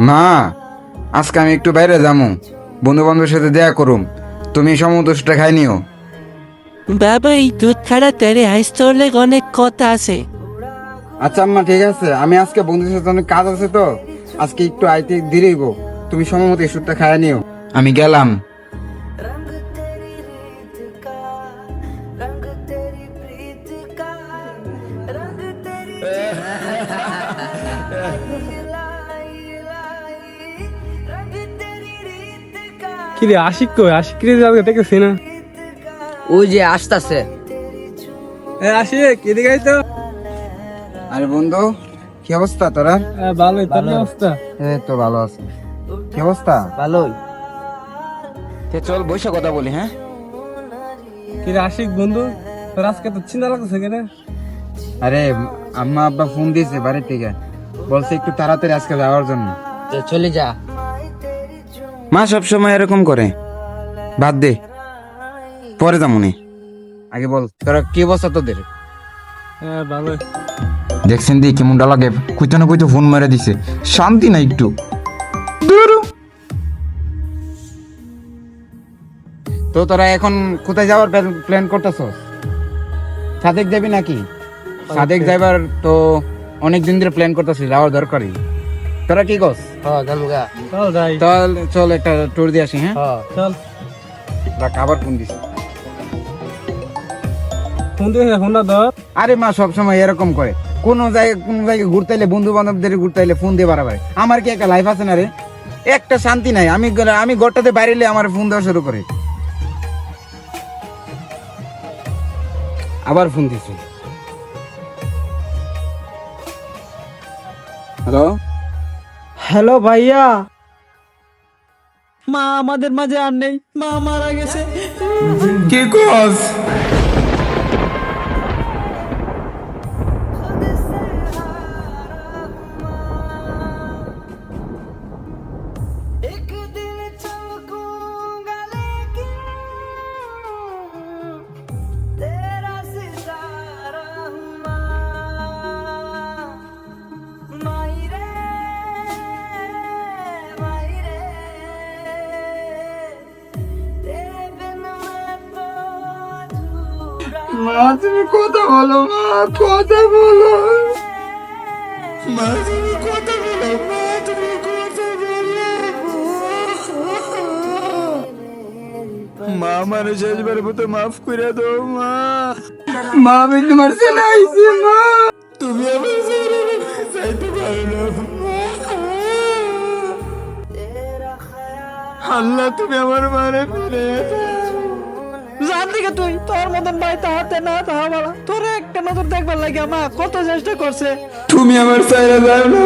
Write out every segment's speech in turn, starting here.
মা, আজকে আমি একটু বাইরে যাবো, বন্ধু বান্ধবের সাথে দেখা করুম। তুমি সমুদ্র ওষুধটা খাই নিও। বাবা এই দুধ ছাড়া তেরে আইস চললে অনেক কথা আছে। আচ্ছা আম্মা, ঠিক আছে। আমি আজকে বন্ধুদের সাথে অনেক কাজ আছে, তো আজকে একটু আইতে দেরিব। তুমি সময় মতো ওষুধটা খাই নিও। আমি গেলাম। কি রে আশিক কই? আশিক রে যাবে দেখেছি না। ওই যে আসতেছে। আশিক এদিকে আই তো। আরে বন্ধু, কি অবস্থা তোরা? ভালোই, তোর কি অবস্থা? এই তো ভালো আছে। কি অবস্থা? ভালোই। চল বসে কথা বলি। হ্যাঁ, কি রে আশিক বন্ধু, তোর আজকে তো চিন্তা লাগতেছে কেন? আরে আম্মা আব্বা ফোন দিয়েছে বাড়ি থেকে, বলছে একটু তাড়াতাড়ি আজকে যাওয়ার জন্য। চলে যা। মা সব সময় এরকম করে। বাদ দে, পরে যামুনি। আগে বল তোরা কি অবস্থা তোদের? ভালোই। দেখছেন দি কেমনটা লাগে, কইতে না কইতে ফোন মেরে দিছে, শান্তি নাই একটু। ধুরু। তো তোরা এখন কোথায় যাওয়ার প্ল্যান করতেছস? সাদেক যাবি নাকি? সাদেক যাইবার তো অনেক দিন ধরে প্ল্যান করতেছিস, যাওয়ার দরকারই। তোরা কি কস? হ্যাঁ গামুগা। চল যাই। চল চল একটা ট্যুর দিয়ে আসি। হ্যাঁ, হ্যাঁ চল। রাখ, আবার ফোন দিস। ফোন দিয়ে ফোনটা ধর। আরে মা সব সময় এরকম করে, কোন জায়গায় ঘুরতে এলে, বন্ধু বান্ধবদের ঘুরতে এলে ফোন দিয়ে বাড়াবাড়ি। আমার কি একটা লাইফ আছে না রে? একটা শান্তি নাই। আমি ঘরটাতে বাইরে এলে আমার ফোন দেওয়া শুরু করে। আবার ফোন দিছি। হ্যালো, হ্যালো ভাইয়া। মা আমাদের মাঝে আর নেই, মা মারা গেছে। কি কস? মা তুমি কথা বলো, মা কথা বলো, মা তুমি কথা বলো, মা তুমি কথা বলো। মা আমার শেষবার মতো মাফ করে দাও মা। মা আমি তোমার ছেলে আইছি, মা তুমি আমার ছেলে চাইতে পারো না। আল্লাহ তুমি আমার মারে ফিরে জান দিকে তুই তোর মতন ভাই তাহাতে না তাহা বলা, তোর একটা নজর দেখবার লাগে মা কত চেষ্টা করছে। তুমি আমার চাইলে যাও না।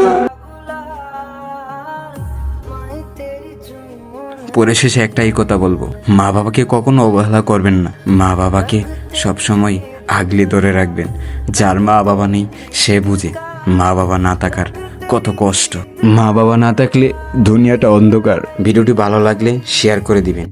পরিশেষে একটাই কথা বলবো, মা বাবাকে কখনো অবহেলা করবেন না। মা বাবাকে সব সময় আগলে ধরে রাখবেন। যার মা বাবা নেই সে বুঝে মা বাবা না থাকার কত কষ্ট। মা বাবা না থাকলে দুনিয়াটা অন্ধকার। ভিডিওটি ভালো লাগলে শেয়ার করে দিবেন।